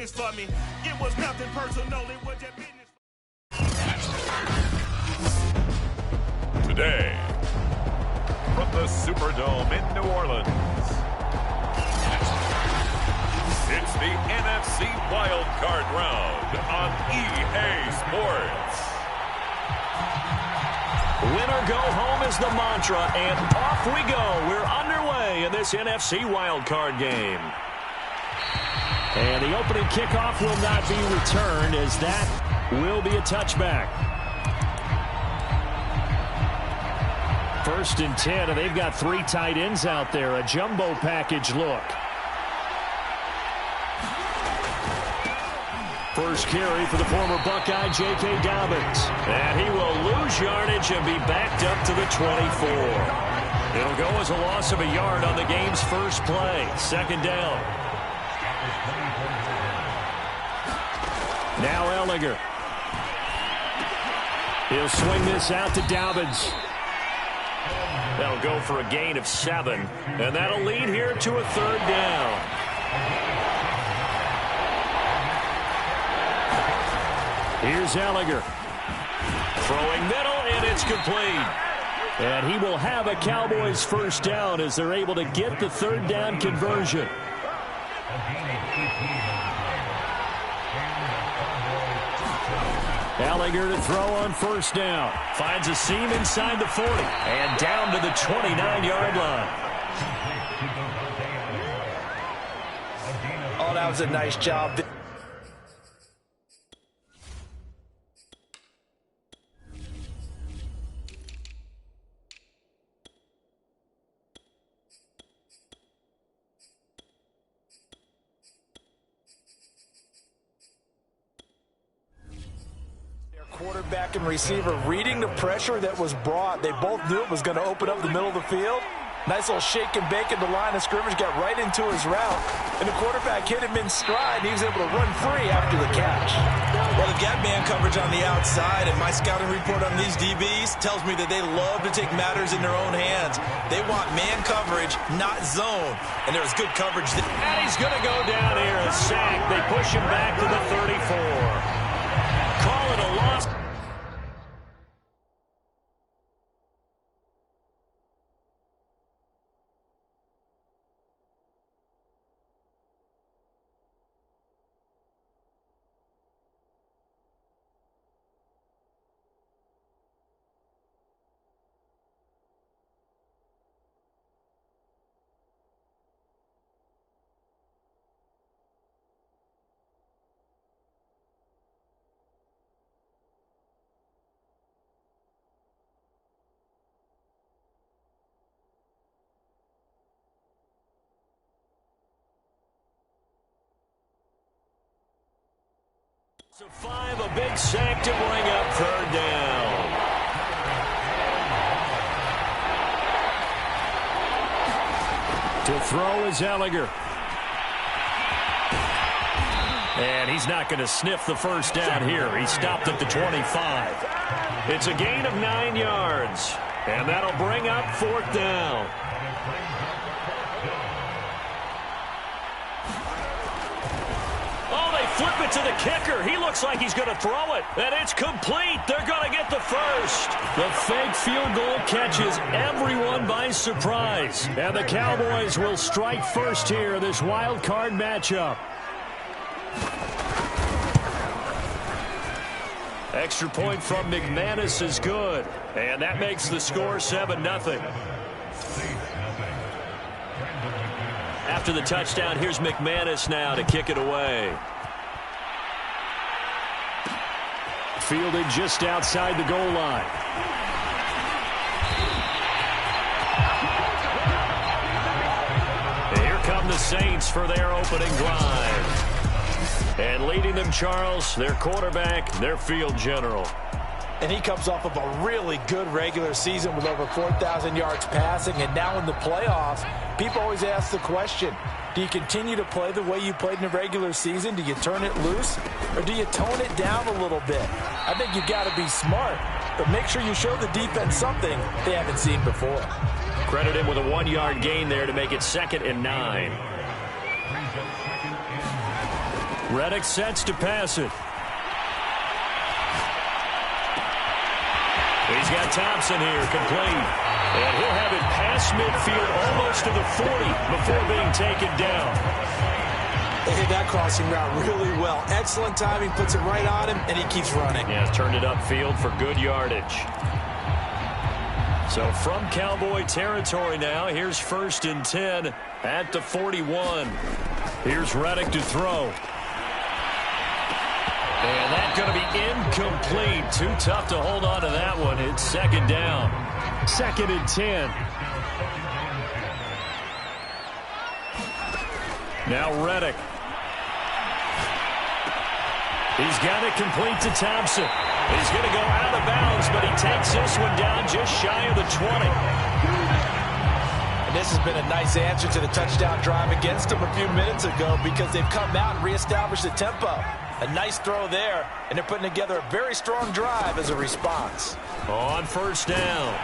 business for me. It was nothing personal, it was just business. Today, from the Superdome in New Orleans, it's the NFC Wild Card Round on EA Sports. Win or go home is the mantra, and off we go. We're underway in this NFC Wild Card game. And the opening kickoff will not be returned, as that will be a touchback. 1st and 10, and they've got 3 tight ends out there. A jumbo package look. First carry for the former Buckeye, J.K. Dobbins. And he will lose yardage and be backed up to the 24. It'll go as a loss of a yard on the game's first play. 2nd down. Now Ellinger. He'll swing this out to Dobbins. That'll go for a gain of 7. And that'll lead here to a 3rd down. Here's Ellinger. Throwing middle, and it's complete. And he will have a Cowboys first down as they're able to get the 3rd down conversion. Ellinger to throw on 1st down. Finds a seam inside the 40. And down to the 29-yard line. Oh, that was a nice job. Quarterback and receiver reading the pressure that was brought. They both knew it was going to open up the middle of the field. Nice little shake and bake in the line of scrimmage, got right into his route, and the quarterback hit him in stride, and he was able to run free after the catch. Well, the gap man coverage on the outside, and my scouting report on these DBs tells me that they love to take matters in their own hands. They want man coverage, not zone, and there was good coverage there. And he's going to go down here, a sack. They push him back to the 34. Call it a loss. So 5, a big sack to bring up 3rd down. To throw is Ellinger. And he's not going to sniff the 1st down here. He stopped at the 25. It's a gain of 9 yards. And that'll bring up 4th down. Flip it to the kicker. He looks like he's going to throw it. And it's complete. They're going to get the first. The fake field goal catches everyone by surprise. And the Cowboys will strike first here in this wild card matchup. Extra point from McManus is good. And that makes the score 7-0. After the touchdown, here's McManus now to kick it away. Fielded just outside the goal line. Here come the Saints for their opening drive. And leading them, Charles, their quarterback, their field general. And he comes off of a really good regular season with over 4,000 yards passing. And now in the playoffs, people always ask the question, do you continue to play the way you played in the regular season? Do you turn it loose? Or do you tone it down a little bit? I think you've got to be smart, but make sure you show the defense something they haven't seen before. Credit him with a 1-yard gain there to make it 2nd and 9. Reddick sets to pass it. He's got Thompson here, complete. And he'll have it past midfield almost to the 40 before being taken down. They hit that crossing route really well. Excellent timing, puts it right on him, and he keeps running. Yeah, turned it upfield for good yardage. So from Cowboy territory now, here's 1st and 10 at the 41. Here's Reddick to throw. And that's going to be incomplete. Too tough to hold on to that one. It's 2nd down. 2nd and 10. Now Reddick. He's got it complete to Thompson. He's going to go out of bounds, but he takes this one down just shy of the 20. And this has been a nice answer to the touchdown drive against them a few minutes ago because they've come out and reestablished the tempo. A nice throw there, and they're putting together a very strong drive as a response. On 1st down,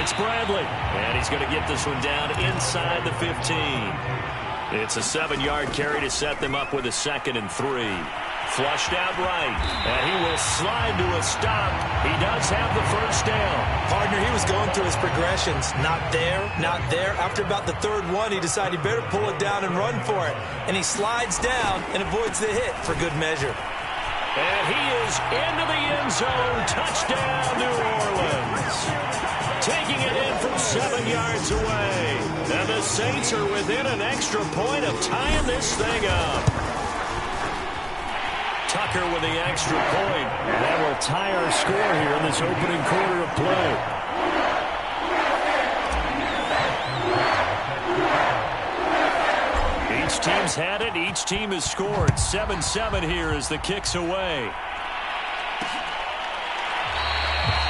it's Bradley. And he's going to get this one down inside the 15. It's a 7-yard carry to set them up with a 2nd and 3. Flushed out right, and he will slide to a stop. He does have the 1st down. Partner, he was going through his progressions. Not there, not there. After about the 3rd one, he decided he better pull it down and run for it. And he slides down and avoids the hit for good measure. And he is into the end zone. Touchdown, New Orleans. Taking it in from 7 yards away. And the Saints are within an extra point of tying this thing up. Tucker with the extra point. And that will tie our score here in this opening quarter of play. Each team's had it. Each team has scored. 7-7 here as the kick's away.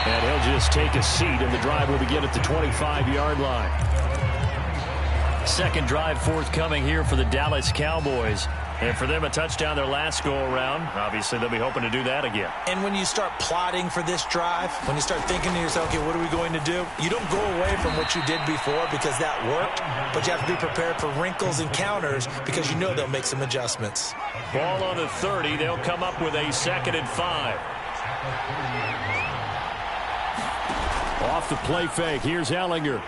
And he'll just take a seat, and the drive will begin at the 25-yard line. 2nd drive forthcoming here for the Dallas Cowboys. And for them, a touchdown their last go-around. Obviously, they'll be hoping to do that again. And when you start plotting for this drive, when you start thinking to yourself, okay, what are we going to do? You don't go away from what you did before because that worked, but you have to be prepared for wrinkles and counters because you know they'll make some adjustments. Ball on the 30. They'll come up with a 2nd and 5. Off the play fake. Here's Ellinger.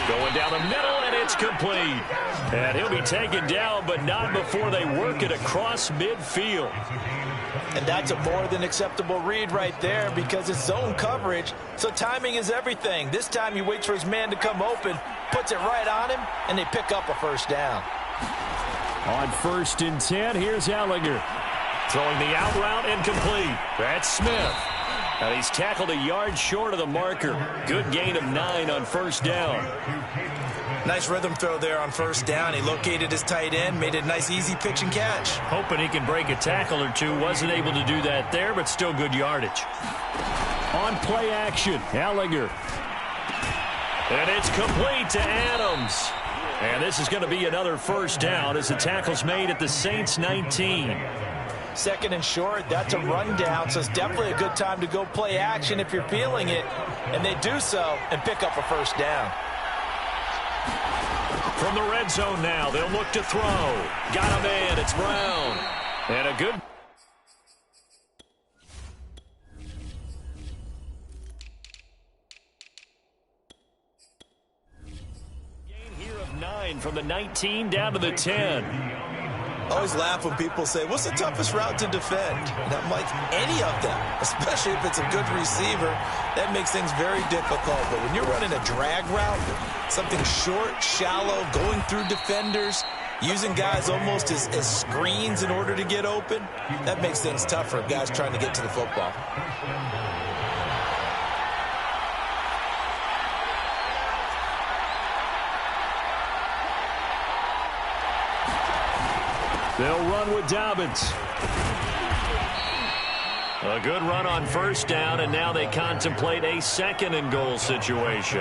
Going down the middle, and it's complete. And he'll be taken down, but not before they work it across midfield. And that's a more than acceptable read right there because it's zone coverage, so timing is everything. This time he waits for his man to come open, puts it right on him, and they pick up a 1st down. On 1st and 10, here's Ellinger. Throwing the out route incomplete. That's Smith. And he's tackled a yard short of the marker. Good gain of 9 on 1st down. Nice rhythm throw there on 1st down. He located his tight end, made it a nice easy pitch and catch. Hoping he can break a tackle or two. Wasn't able to do that there, but still good yardage. On play action, Ellinger. And it's complete to Adams. And this is going to be another 1st down as the tackle's made at the Saints 19. 2nd and short, that's a rundown, so it's definitely a good time to go play action if you're feeling it. And they do so and pick up a 1st down. From the red zone now, they'll look to throw. Got a man, it's Brown. And a good... gain here of 9 from the 19 down to the 10. I always laugh when people say, what's the toughest route to defend? And I'm like, any of them, especially if it's a good receiver. That makes things very difficult. But when you're running a drag route, something short, shallow, going through defenders, using guys almost as screens in order to get open, that makes things tougher for guys trying to get to the football. They'll run with Dobbins. A good run on 1st down, and now they contemplate a 2nd and goal situation.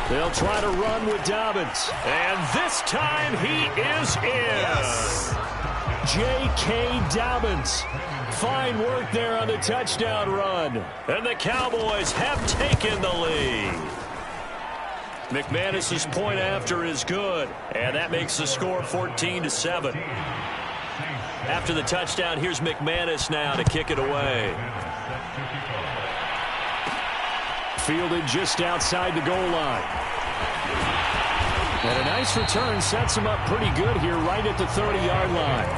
They'll try to run with Dobbins. And this time he is in. Yes. J.K. Dobbins. Fine work there on the touchdown run. And the Cowboys have taken the lead. McManus's point after is good, and that makes the score 14-7. After the touchdown, here's McManus now to kick it away. Fielded just outside the goal line. And a nice return sets him up pretty good here right at the 30-yard line.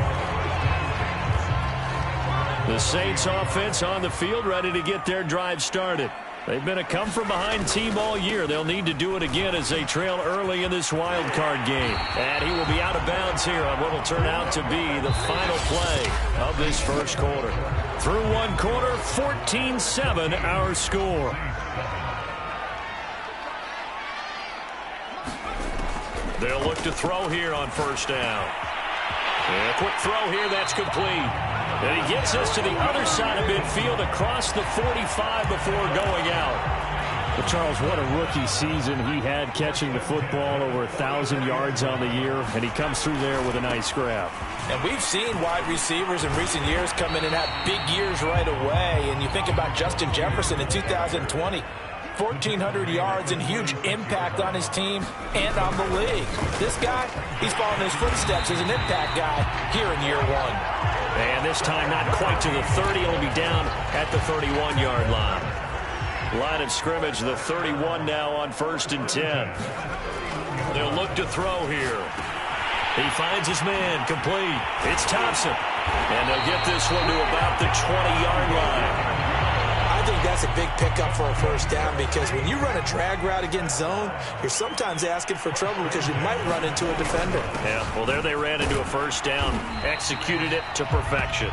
The Saints offense on the field ready to get their drive started. They've been a come-from-behind team all year. They'll need to do it again as they trail early in this wild card game. And he will be out of bounds here on what will turn out to be the final play of this first quarter. Through one quarter, 14-7 our score. They'll look to throw here on first down. And a quick throw here, that's complete. And he gets us to the other side of midfield across the 45 before going out. Well, Charles, what a rookie season he had catching the football, over 1,000 yards on the year, and he comes through there with a nice grab. And we've seen wide receivers in recent years come in and have big years right away. And you think about Justin Jefferson in 2020. 1,400 yards and huge impact on his team and on the league. This guy, he's following his footsteps as an impact guy here in year one. And this time not quite to the 30. It'll be down at the 31-yard line. Line of scrimmage, the 31 now on 1st and 10. They'll look to throw here. He finds his man, complete. It's Thompson. And they'll get this one to about the 20-yard line. I think that's a big pickup for a first down, because when you run a drag route against zone, you're sometimes asking for trouble because you might run into a defender. Yeah, well, there they ran into a first down, executed it to perfection.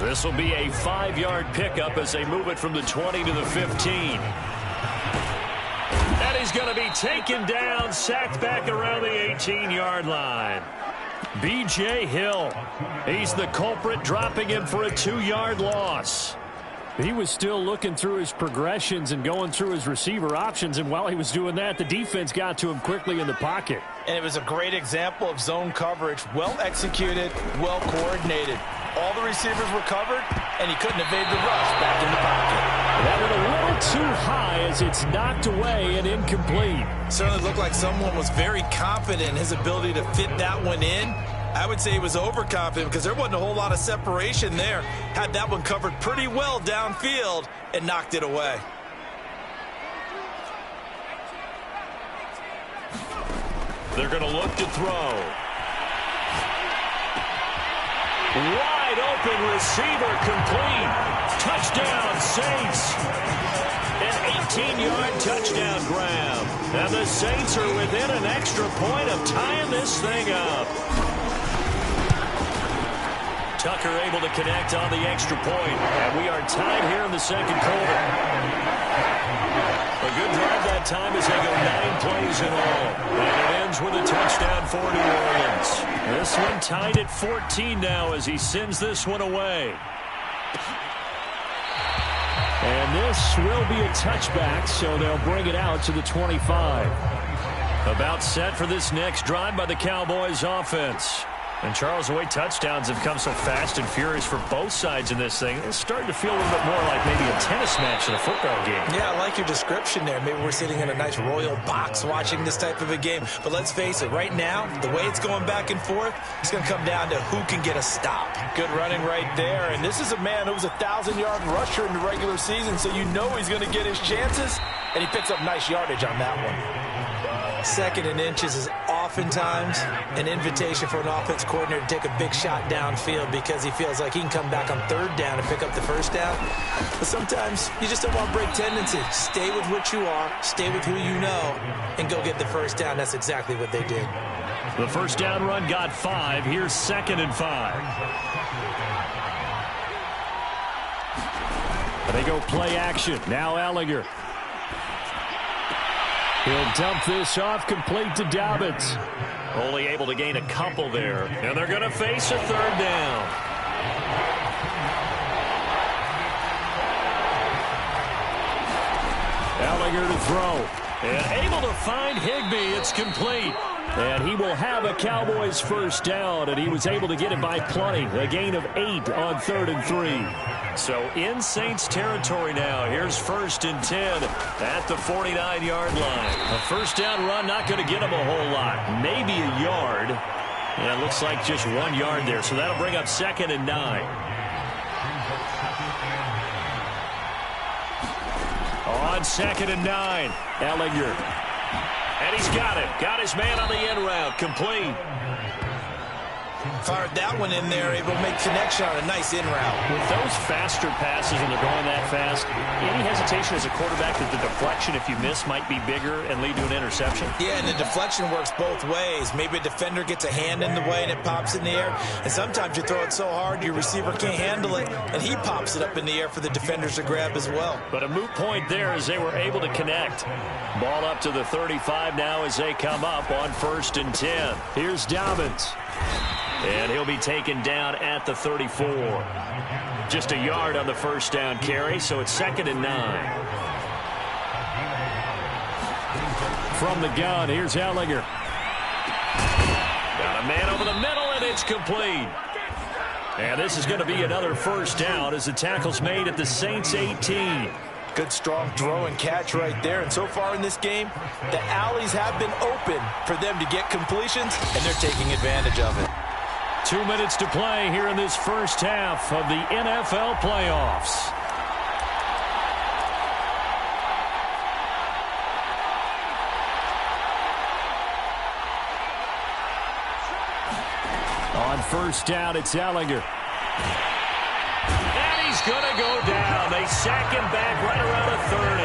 This will be a 5-yard pickup as they move it from the 20 to the 15. And he's going to be taken down, sacked back around the 18-yard line. B.J. Hill, he's the culprit, dropping him for a 2-yard loss. He was still looking through his progressions and going through his receiver options, and while he was doing that, the defense got to him quickly in the pocket. And it was a great example of zone coverage, well executed, well coordinated. All the receivers were covered, and he couldn't evade the rush back in the pocket. That went a little too high as it's knocked away and incomplete. Certainly looked like someone was very confident in his ability to fit that one in. I would say he was overconfident because there wasn't a whole lot of separation there. Had that one covered pretty well downfield and knocked it away. They're going to look to throw. Wide open receiver, complete. Touchdown, Saints. An 18-yard touchdown grab. And the Saints are within an extra point of tying this thing up. Tucker able to connect on the extra point. And we are tied here in the second quarter. A good drive that time as they go 9 plays in all. And it ends with a touchdown for New Orleans. This one tied at 14 now as he sends this one away. And this will be a touchback, so they'll bring it out to the 25. About set for this next drive by the Cowboys offense. And, Charles, the way touchdowns have come so fast and furious for both sides in this thing, it's starting to feel a little bit more like maybe a tennis match than a football game. Yeah, I like your description there. Maybe we're sitting in a nice royal box watching this type of a game. But let's face it, right now, the way it's going back and forth, it's going to come down to who can get a stop. Good running right there. And this is a man who was a 1,000-yard rusher in the regular season, so you know he's going to get his chances. And he picks up nice yardage on that one. Second and inches is oftentimes an invitation for an offense coordinator to take a big shot downfield because he feels like he can come back on third down and pick up the first down. But sometimes you just don't want to break tendency. Stay with what you are, stay with who you know, and go get the first down. That's exactly what they did. The first down run got 5. Here's 2nd and 5. They go play action. Now Ellinger. He'll dump this off, complete to Dobbins. Only able to gain a couple there. And they're going to face a third down. Ellinger to throw. And able to find Higbee. It's complete. And he will have a Cowboys first down, and he was able to get it by plenty. A gain of 8 on 3rd and 3. So in Saints territory now. Here's 1st and 10 at the 49-yard line. A first down run not going to get him a whole lot. Maybe a yard. Yeah, it looks like just 1 yard there. So that'll bring up 2nd and 9. On 2nd and 9, Ellinger. And he's got it. Got his man on the end route. Complete. Fired that one in there, able to make connection on a nice in route. With those faster passes when they're going that fast, any hesitation as a quarterback that the deflection, if you miss, might be bigger and lead to an interception? Yeah, and the deflection works both ways. Maybe a defender gets a hand in the way and it pops in the air. And sometimes you throw it so hard your receiver can't handle it, and he pops it up in the air for the defenders to grab as well. But a moot point there as they were able to connect. Ball up to the 35 now as they come up on 1st and 10. Here's Dobbins. And he'll be taken down at the 34. Just a yard on the first down carry, so it's 2nd and 9. From the gun, here's Ellinger. Got a man over the middle, and it's complete. And this is going to be another first down as the tackle's made at the Saints 18. Good, strong throw and catch right there. And so far in this game, the alleys have been open for them to get completions, and they're taking advantage of it. 2 minutes to play here in this first half of the NFL playoffs. On first down, it's Ellinger. And he's going to go down. They sack him back right around the 30.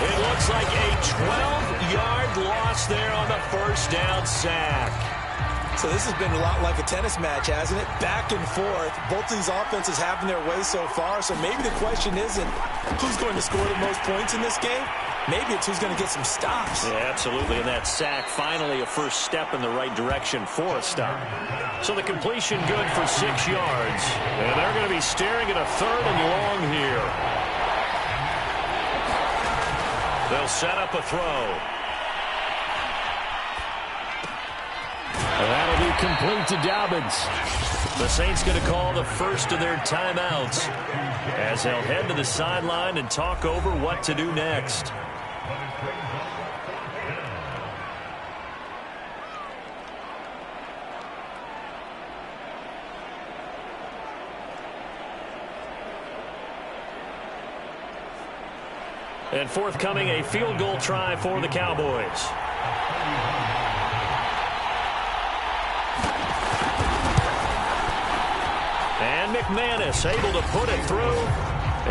It looks like a 12-yard loss there on the first down sack. So this has been a lot like a tennis match, hasn't it? Back and forth. Both of these offenses having their way so far. So maybe the question isn't who's going to score the most points in this game. Maybe it's who's going to get some stops. Yeah, absolutely. And that sack, finally a first step in the right direction for a stop. So the completion good for 6 yards. And they're going to be staring at a 3rd and long here. They'll set up a throw. That'll be complete to Dobbins. The Saints going to call the first of their timeouts as they'll head to the sideline and talk over what to do next. And forthcoming, a field goal try for the Cowboys. And McManus able to put it through.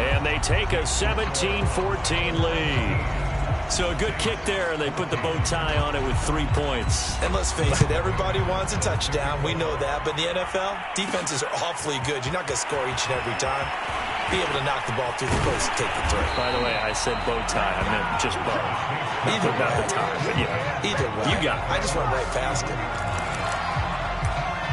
And they take a 17-14 lead. So a good kick there, and they put the bow tie on it with 3 points. And let's face it, everybody wants a touchdown. We know that. But in the NFL, defenses are awfully good. You're not going to score each and every time. Be able to knock the ball through the post and take the throw. By the way, I said bow tie. I meant just bow. Either not way. the tie, but yeah. Either way. You got it. I just went right past it.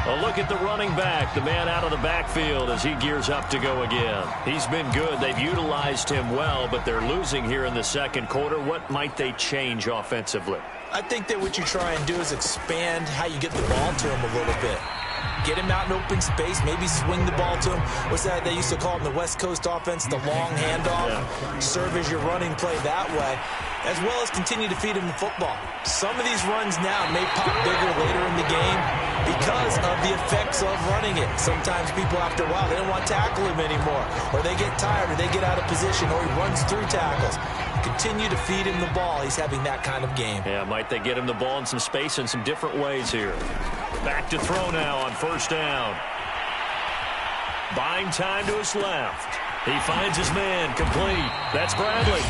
A look at the running back, the man out of the backfield as he gears up to go again. He's been good. They've utilized him well, but they're losing here in the second quarter. What might they change offensively? I think that what you try and do is expand how you get the ball to him a little bit. Get him out in open space, maybe swing the ball to him. What's that they used to call in the West Coast offense, the long handoff? Yeah. Serve as your running play that way, as well as continue to feed him the football. Some of these runs now may pop bigger later in the game because of the effects of running it. Sometimes people, after a while, they don't want to tackle him anymore, or they get tired, or they get out of position, or he runs through tackles. Continue to feed him the ball. He's having that kind of game. Yeah, might they get him the ball in some space in some different ways here. Back to throw now on first down. Buying time to his left. He finds his man, complete. That's Bradley.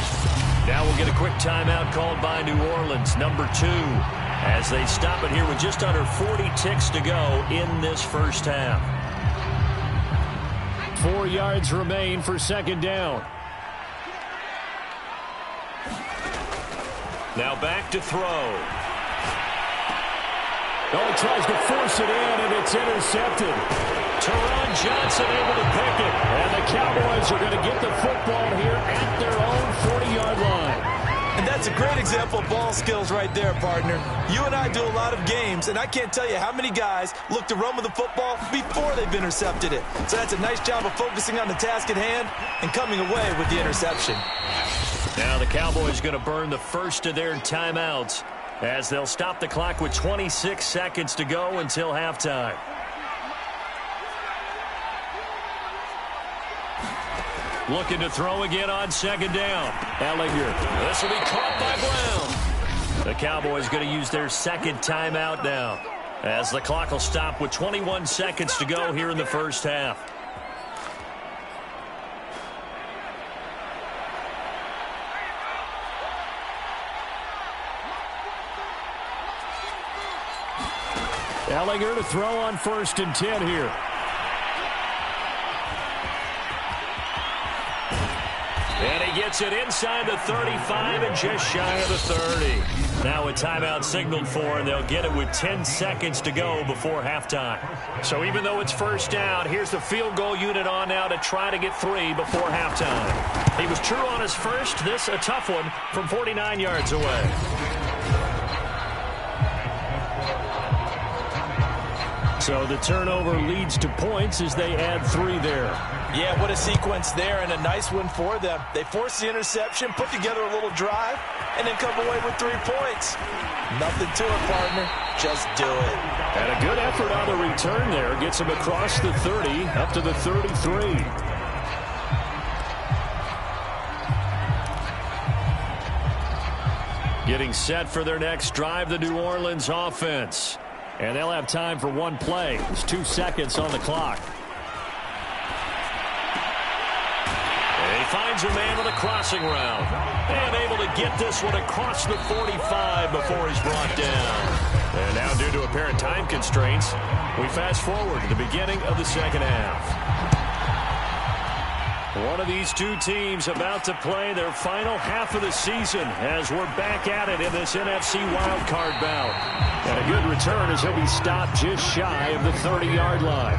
Now we'll get a quick timeout called by New Orleans, number 2, as they stop it here with just under 40 ticks to go in this first half. 4 yards remain for second down. Now back to throw. Oh, he tries to force it in, and it's intercepted. Teron Johnson able to pick it. And the Cowboys are going to get the football here at their own 40-yard line. And that's That's a great example of ball skills right there, partner. You and I do a lot of games, and I can't tell you how many guys look to run with the football before they've intercepted it. So that's a nice job of focusing on the task at hand and coming away with the interception. Now the Cowboys going to burn the first of their timeouts as they'll stop the clock with 26 seconds to go until halftime. Looking to throw again on second down. Ellinger. This will be caught by Brown. The Cowboys going to use their second timeout now as the clock will stop with 21 seconds to go here in the first half. Ellinger to throw on 1st and 10 here. And he gets it inside the 35 and just shy of the 30. Now a timeout signaled for, and they'll get it with 10 seconds to go before halftime. So even though it's first down, here's the field goal unit on now to try to get 3 before halftime. He was true on his first. This a tough one from 49 yards away. So the turnover leads to points as they add 3 there. Yeah, what a sequence there, and a nice one for them. They force the interception, put together a little drive, and then come away with 3 points. Nothing to it, partner. Just do it. And a good effort on the return there. Gets him across the 30, up to the 33. Getting set for their next drive, the New Orleans offense. And they'll have time for 1 play. There's 2 seconds on the clock. And he finds a man on the crossing route. And able to get this one across the 45 before he's brought down. And now due to apparent time constraints, we fast forward to the beginning of the second half. One of these two teams about to play their final half of the season as we're back at it in this NFC wildcard bout. And a good return as he'll be stopped just shy of the 30-yard line.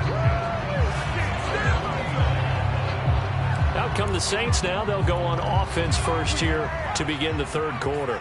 Out come the Saints now. They'll go on offense first here to begin the third quarter.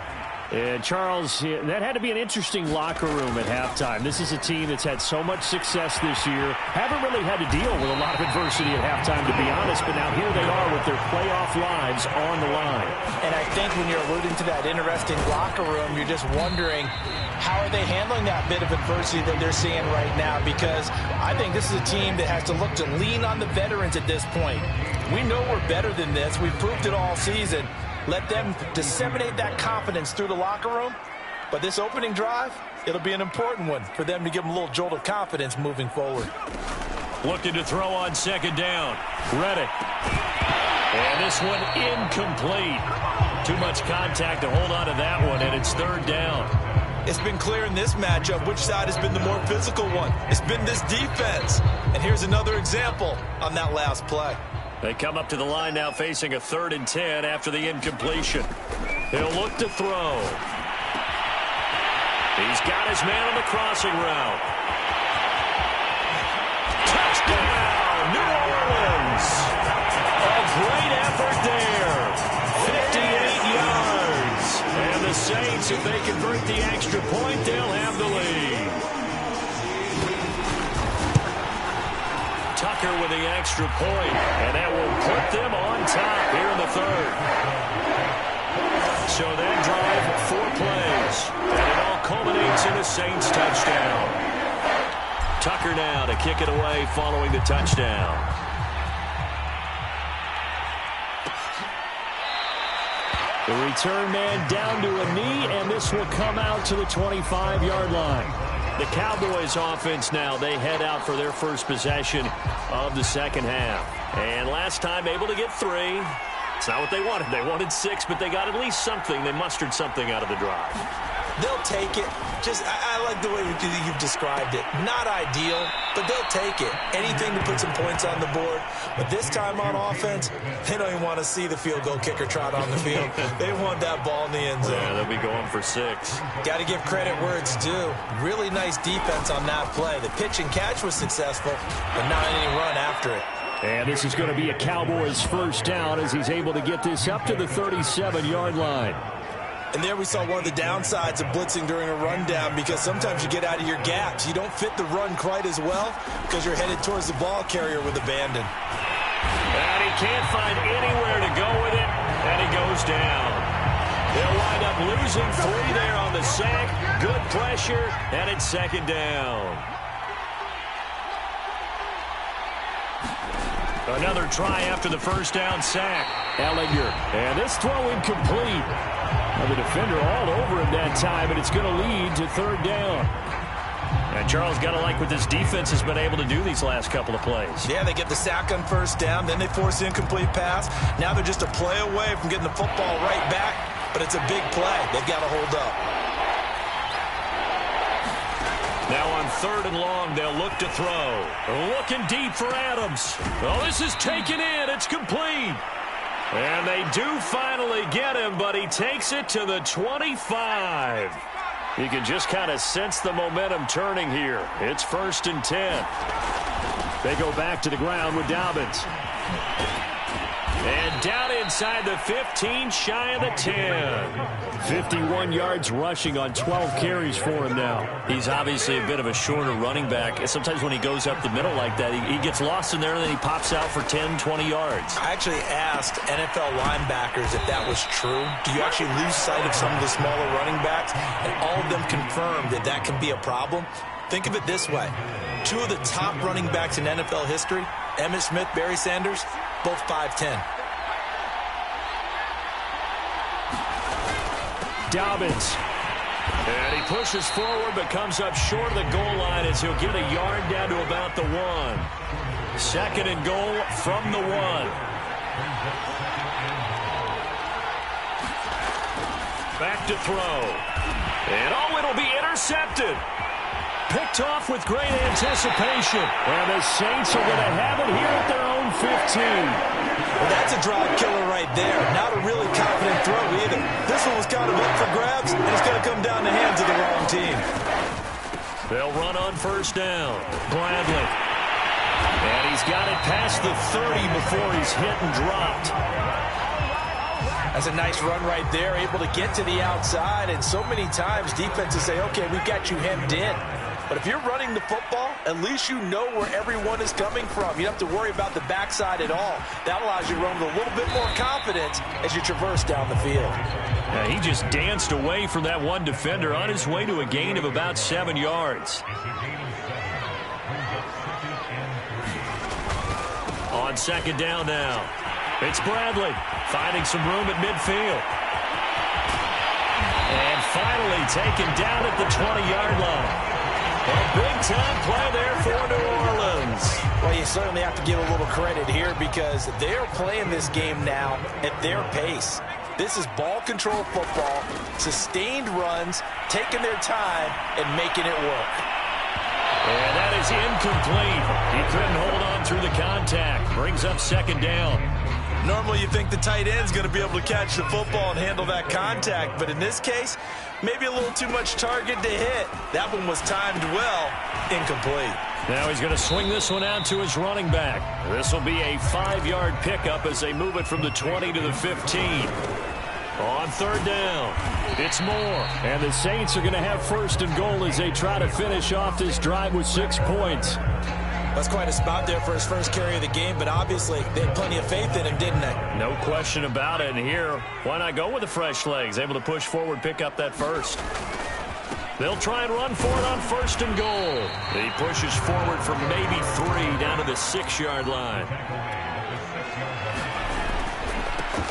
And, Charles, that had to be an interesting locker room at halftime. This is a team that's had so much success this year. Haven't really had to deal with a lot of adversity at halftime, to be honest. But now here they are with their playoff lives on the line. And I think when you're alluding to that interesting locker room, you're just wondering, how are they handling that bit of adversity that they're seeing right now? Because I think this is a team that has to look to lean on the veterans at this point. We know we're better than this. We've proved it all season. Let them disseminate that confidence through the locker room. But this opening drive, it'll be an important one for them to give them a little jolt of confidence moving forward. Looking to throw on second down. Reddick. And this one incomplete. Too much contact to hold on to that one, and it's third down. It's been clear in this matchup which side has been the more physical one. It's been this defense. And here's another example on that last play. They come up to the line now facing a 3rd and 10 after the incompletion. He'll look to throw. He's got his man on the crossing route. Touchdown, New Orleans. A great effort there. 58 yards. And the Saints, if they convert the extra point, they'll have the lead. Tucker with the extra point, and that will put them on top here in the third. So that drive, 4 plays, and it all culminates in a Saints touchdown. Tucker now to kick it away following the touchdown. The return man down to a knee, and this will come out to the 25-yard line. The Cowboys offense now, they head out for their first possession of the second half. And last time able to get 3. It's not what they wanted. They wanted 6, but they got at least something. They mustered something out of the drive. They'll take it. I like the way you've described it. Not ideal, but they'll take it. Anything to put some points on the board. But this time on offense, they don't even want to see the field goal kicker trot on the field. They want that ball in the end zone. Yeah, they'll be going for 6. Got to give credit where it's due. Really nice defense on that play. The pitch and catch was successful, but not any run after it. And this is going to be a Cowboys first down as he's able to get this up to the 37-yard line. And there we saw one of the downsides of blitzing during a rundown, because sometimes you get out of your gaps. You don't fit the run quite as well because you're headed towards the ball carrier with abandon. And he can't find anywhere to go with it, and he goes down. They'll wind up losing 3 there on the sack. Good pressure, and it's second down. Another try after the first down sack. Ellinger, and this throw incomplete. The defender all over him that time, and it's going to lead to third down. And Charles, got to like what this defense has been able to do these last couple of plays. Yeah, they get the sack on first down, then they force the incomplete pass. Now they're just a play away from getting the football right back, but it's a big play. They've got to hold up. Now on 3rd and long, they'll look to throw. Looking deep for Adams. Oh, this is taken in. It's complete. And they do finally get him, but he takes it to the 25. You can just kind of sense the momentum turning here. It's 1st and 10. They go back to the ground with Dobbins. And down inside the 15, shy of the 10. 51 yards rushing on 12 carries for him now. He's obviously a bit of a shorter running back. Sometimes when he goes up the middle like that, he gets lost in there, and then he pops out for 10, 20 yards. I actually asked NFL linebackers if that was true. Do you actually lose sight of some of the smaller running backs? And all of them confirmed that that can be a problem. Think of it this way. 2 of the top running backs in NFL history, Emmitt Smith, Barry Sanders, both 5'10". Dobbins. And he pushes forward but comes up short of the goal line as he'll get a yard down to about the 1. 2nd and goal from the 1. Back to throw. And oh, it'll be intercepted. Picked off with great anticipation. And the Saints are going to have it here at their own 15. Well, that's a drive killer right there. Not a really confident throw either. This one was kind of up for grabs, and it's going to come down the hands of the wrong team. They'll run on 1st down. Bradley. And he's got it past the 30 before he's hit and dropped. That's a nice run right there, able to get to the outside, and so many times defenses say, okay, we've got you hemmed in. But if you're running the football, at least you know where everyone is coming from. You don't have to worry about the backside at all. That allows you to run with a little bit more confidence as you traverse down the field. Yeah, he just danced away from that one defender on his way to a gain of about 7 yards. On 2nd down now. It's Bradley finding some room at midfield. And finally taken down at the 20-yard line. A big-time play there for New Orleans. Well, you certainly have to give a little credit here because they're playing this game now at their pace. This is ball control football, sustained runs, taking their time, and making it work. And that is incomplete. He couldn't hold on through the contact. Brings up 2nd down. Normally you think the tight end's going to be able to catch the football and handle that contact, but in this case, maybe a little too much target to hit. That one was timed well, incomplete. Now he's going to swing this one out to his running back. This will be a 5-yard pickup as they move it from the 20 to the 15. On 3rd down, it's Moore. And the Saints are going to have 1st and goal as they try to finish off this drive with 6 points. That's quite a spot there for his first carry of the game, but obviously they had plenty of faith in him, didn't they? No question about it. And here, why not go with the fresh legs? Able to push forward, pick up that 1st. They'll try and run for it on 1st and goal. He pushes forward for maybe 3 down to the 6-yard line.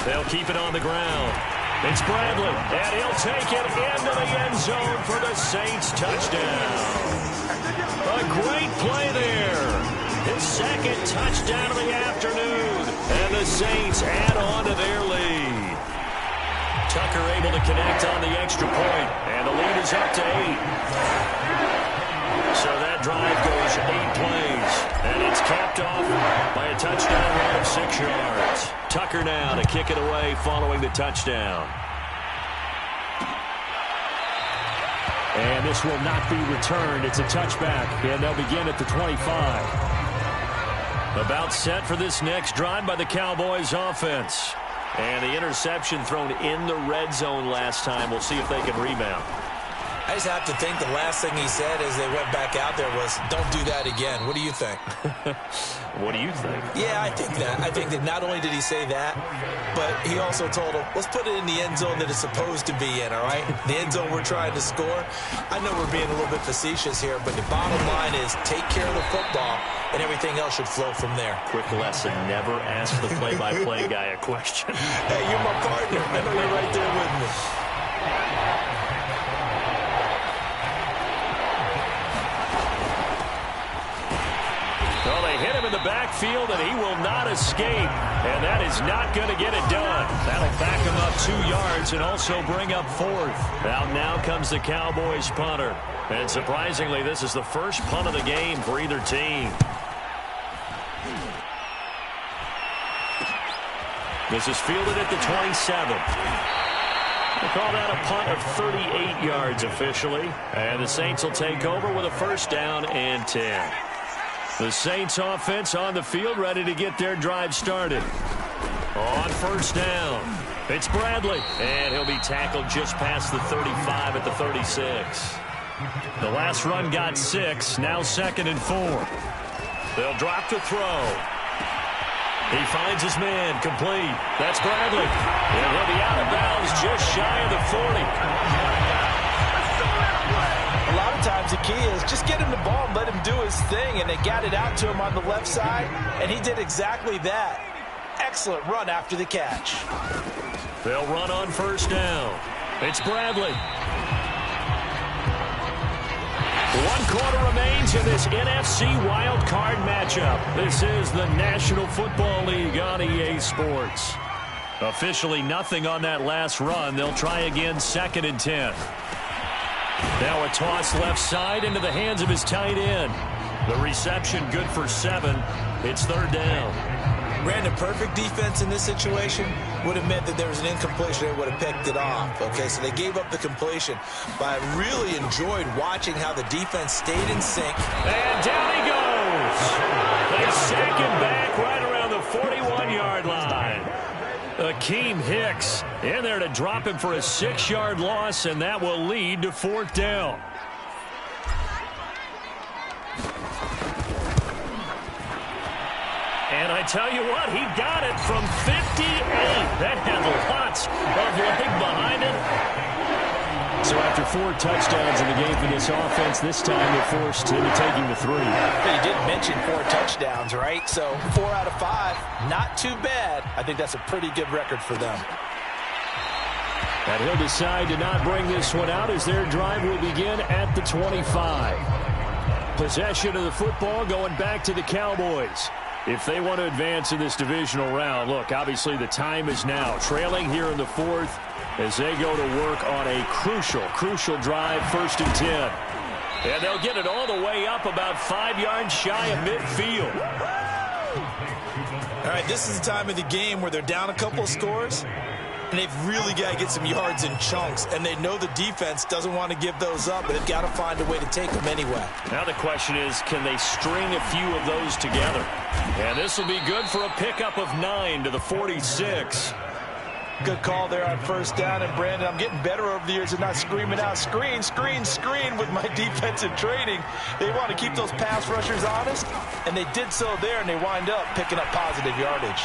They'll keep it on the ground. It's Bradley, and he'll take it into the end zone for the Saints touchdown. A great play there. His 2nd touchdown of the afternoon. And the Saints add on to their lead. Tucker able to connect on the extra point. And the lead is up to 8. So that drive goes 8 plays. And it's capped off by a touchdown run of 6 yards. Tucker now to kick it away following the touchdown. And this will not be returned. It's a touchback, and they'll begin at the 25. About set for this next drive by the Cowboys offense. And the interception thrown in the red zone last time. We'll see if they can rebound. I just have to think the last thing he said as they went back out there was, don't do that again. What do you think? What do you think? Yeah, I think that. I think that not only did he say that, but he also told him, let's put it in the end zone that it's supposed to be in, all right? The end zone we're trying to score. I know we're being a little bit facetious here, but the bottom line is take care of the football, and everything else should flow from there. Quick lesson, never ask the play-by-play guy a question. Hey, you're my partner. I know you're right there with me. Well, they hit him in the backfield, and he will not escape. And that is not going to get it done. That'll back him up 2 yards and also bring up 4th. Out now comes the Cowboys punter. And surprisingly, this is the first punt of the game for either team. This is fielded at the 27. We'll call that a punt of 38 yards officially. And the Saints will take over with a first down and 10. The Saints offense on the field, ready to get their drive started. On first down, it's Bradley, and he'll be tackled just past the 35 at the 36. The last run got 6, now 2nd and 4. They'll drop the throw. He finds his man, complete. That's Bradley, and he'll be out of bounds just shy of the 40. A lot of times the key is just get him the ball and let him do his thing, and they got it out to him on the left side, and he did exactly that. Excellent run after the catch. They'll run on first down. It's Bradley. 1 quarter remains in this NFC wild card matchup. This is the National Football League on EA Sports. Officially nothing on that last run. They'll try again, 2nd and 10. Now a toss left side into the hands of his tight end. The reception good for 7. It's 3rd down. Brandon, perfect defense in this situation would have meant that there was an incompletion. They would have picked it off. Okay, so they gave up the completion. But I really enjoyed watching how the defense stayed in sync. And down he goes. They sack him back right around the 41-yard line. Akeem Hicks in there to drop him for a 6-yard loss, and that will lead to 4th down. And I tell you what, he got it from 58. That had lots of leg behind it. So after 4 touchdowns in the game for this offense, this time they're forced into taking the 3. You did mention 4 touchdowns, right? So 4 out of 5, not too bad. I think that's a pretty good record for them. And he'll decide to not bring this one out as their drive will begin at the 25. Possession of the football going back to the Cowboys. If they want to advance in this divisional round, look, obviously the time is now. Trailing here in the 4th as they go to work on a crucial drive, 1st and 10. And they'll get it all the way up about 5 yards shy of midfield. All right, this is the time of the game where they're down a couple of scores, and they've really got to get some yards in chunks, and they know the defense doesn't want to give those up, but they've got to find a way to take them anyway. Now the question is, can they string a few of those together? And this will be good for a pickup of 9 to the 46. Good call there on first down. And, Brandon, I'm getting better over the years of not screaming out, screen, screen, screen with my defensive training. They want to keep those pass rushers honest, and they did so there, and they wind up picking up positive yardage.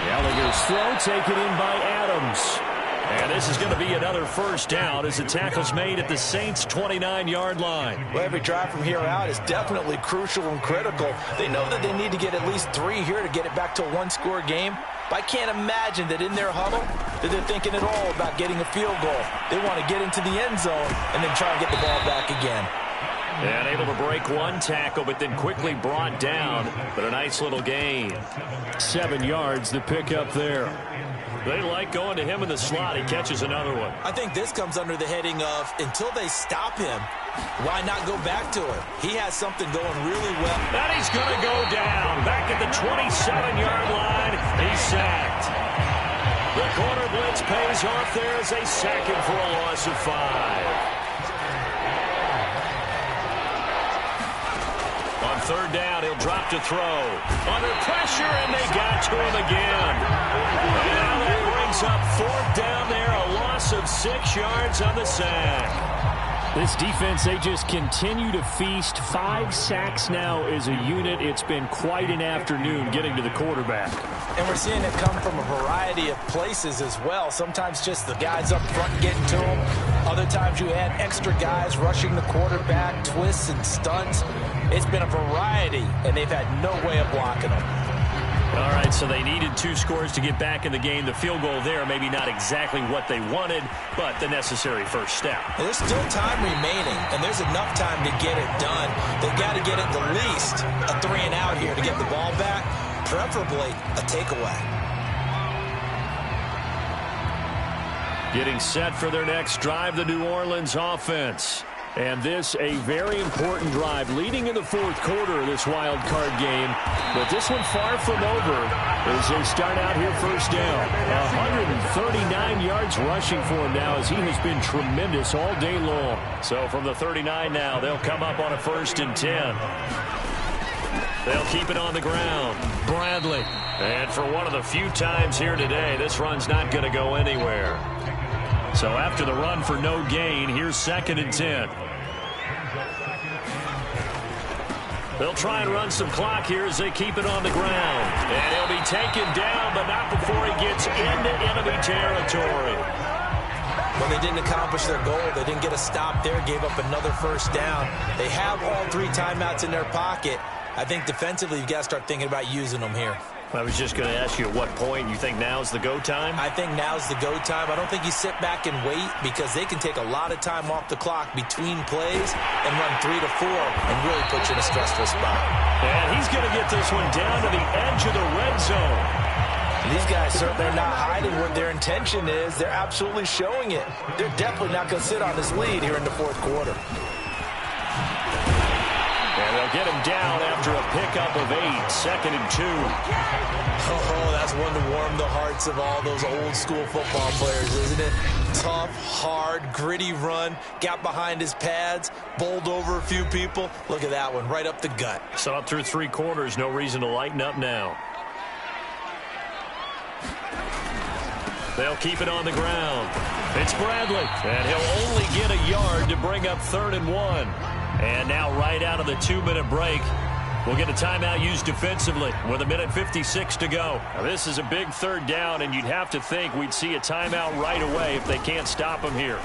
Gallagher's throw taken in by Adams. And this is going to be another first down as the tackle's made at the Saints' 29-yard line. Well, every drive from here out is definitely crucial and critical. They know that they need to get at least 3 here to get it back to a 1-score game. But I can't imagine that in their huddle that they're thinking at all about getting a field goal. They want to get into the end zone and then try and get the ball back again. And able to break 1 tackle, but then quickly brought down. But a nice little gain. 7 yards, the pickup there. They like going to him in the slot. He catches another one. I think this comes under the heading of, until they stop him, why not go back to it? He has something going really well. And he's going to go down. Back at the 27-yard line. He's sacked. The corner blitz pays off there as they sack him for a loss of 5. On third down, he'll drop to throw. Under pressure, and they got to him again. And now that brings up fourth down there, a loss of 6 yards on the sack. This defense, they just continue to feast. 5 sacks now as a unit. It's been quite an afternoon getting to the quarterback. And we're seeing it come from a variety of places as well. Sometimes just the guys up front getting to him. Other times you add extra guys rushing the quarterback, twists and stunts. It's been a variety, and they've had no way of blocking them. All right, so they needed 2 scores to get back in the game. The field goal there, maybe not exactly what they wanted, but the necessary first step. There's still time remaining, and there's enough time to get it done. They've got to get it the least a 3-and-out here to get the ball back, preferably a takeaway. Getting set for their next drive, the New Orleans offense. And this, a very important drive leading in the fourth quarter of this wild card game. But this one far from over as they start out here first down. 139 yards rushing for him now as he has been tremendous all day long. So from the 39 now, they'll come up on a 1st and 10. They'll keep it on the ground. Bradley. And for one of the few times here today, this run's not going to go anywhere. So after the run for no gain, here's 2nd and 10. They'll try and run some clock here as they keep it on the ground. And he'll be taken down, but not before he gets into enemy territory. When they didn't accomplish their goal, they didn't get a stop there, gave up another first down. They have all 3 timeouts in their pocket. I think defensively, you've got to start thinking about using them here. I was just going to ask you at what point you think now's the go time? I think now's the go time. I don't think you sit back and wait because they can take a lot of time off the clock between plays and run 3 to 4 and really put you in a stressful spot. And he's going to get this one down to the edge of the red zone. These guys certainly not hiding what their intention is. They're absolutely showing it. They're definitely not going to sit on this lead here in the fourth quarter. And they'll get him down after a pickup of 8, 2nd and 2. Oh, that's one to warm the hearts of all those old school football players, isn't it? Tough, hard, gritty run, got behind his pads, bowled over a few people. Look at that one, right up the gut. So up through 3 quarters, no reason to lighten up now. They'll keep it on the ground. It's Bradley, and he'll only get a yard to bring up 3rd and 1. And now right out of the 2-minute break, we'll get a timeout used defensively with 1:56 to go. Now, this is a big 3rd down, and you'd have to think we'd see a timeout right away if they can't stop him here.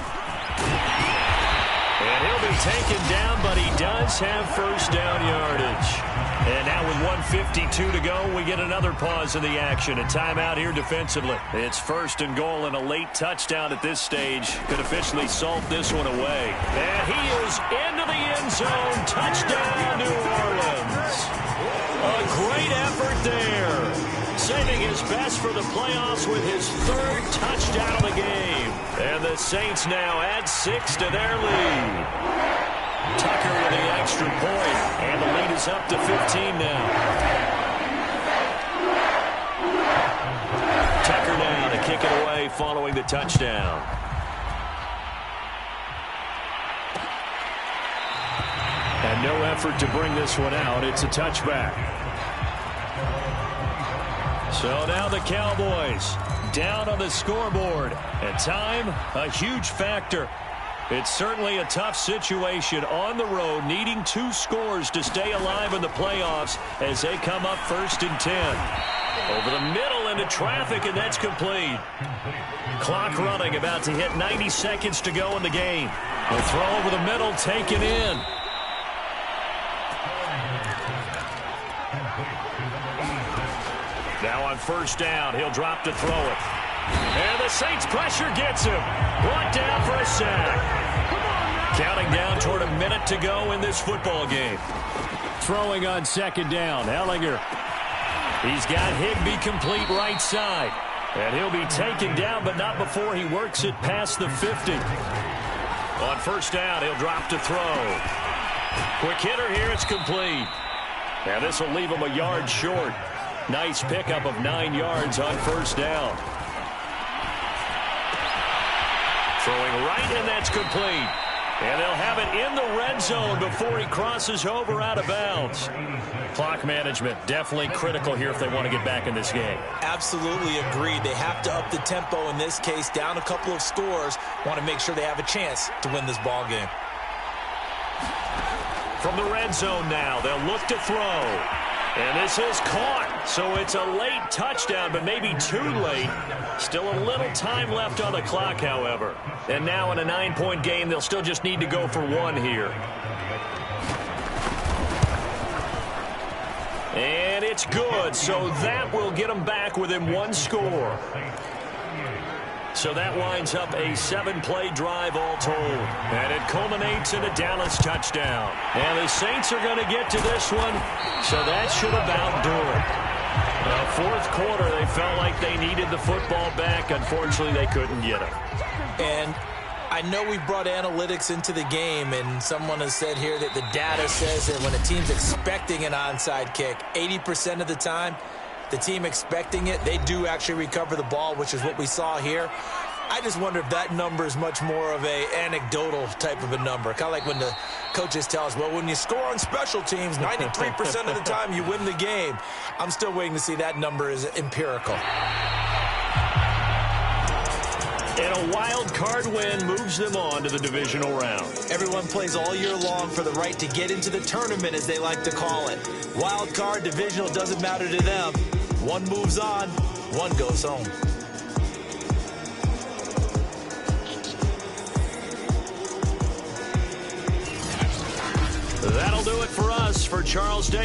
And he'll be taken down, but he does have first down yardage. And now with 1:52 to go, we get another pause in the action. A timeout here defensively. It's 1st and goal, and a late touchdown at this stage could officially salt this one away. And he is into the end zone. Touchdown, New Orleans. A great effort there. Saving his best for the playoffs with his 3rd touchdown of the game. And the Saints now add 6 to their lead. Tucker with the extra point, and the lead is up to 15 now. Tucker now to kick it away following the touchdown. And no effort to bring this one out. It's a touchback. So now the Cowboys down on the scoreboard. And time, a huge factor. It's certainly a tough situation on the road, needing 2 scores to stay alive in the playoffs as they come up 1st and 10. Over the middle into traffic, and that's complete. Clock running, about to hit 90 seconds to go in the game. The throw over the middle, taken in. Now on 1st down, he'll drop to throw it. And the Saints pressure gets him. Brought down for a sack. Counting down toward a minute to go in this football game. Throwing on 2nd down, Ellinger. He's got Higbee complete right side. And he'll be taken down, but not before he works it past the 50. On 1st down, he'll drop to throw. Quick hitter here, it's complete. And this will leave him a yard short. Nice pickup of 9 yards on 1st down. Throwing right, and that's complete. And they'll have it in the red zone before he crosses over out of bounds. Clock management definitely critical here if they want to get back in this game. Absolutely agreed. They have to up the tempo in this case, down a couple of scores. Want to make sure they have a chance to win this ball game. From the red zone now, they'll look to throw. And this is caught, so it's a late touchdown, but maybe too late. Still a little time left on the clock, however. And now in a 9-point game, they'll still just need to go for one here. And it's good, so that will get them back within one score. So that winds up a 7-play drive all told. And it culminates in a Dallas touchdown. And the Saints are going to get to this one, so that should about do it. Fourth quarter, they felt like they needed the football back. Unfortunately, they couldn't get it. And I know we brought analytics into the game, and someone has said here that the data says that when a team's expecting an onside kick, 80% of the time, the team expecting it, they do actually recover the ball, which is what we saw here. I just wonder if that number is much more of a anecdotal type of a number. Kind of like when the coaches tell us, well, when you score on special teams, 93% of the time you win the game. I'm still waiting to see that number is empirical. And a wild card win moves them on to the divisional round. Everyone plays all year long for the right to get into the tournament, as they like to call it. Wild card, divisional, doesn't matter to them. One moves on, one goes home. That'll do it for us. For Charles Day.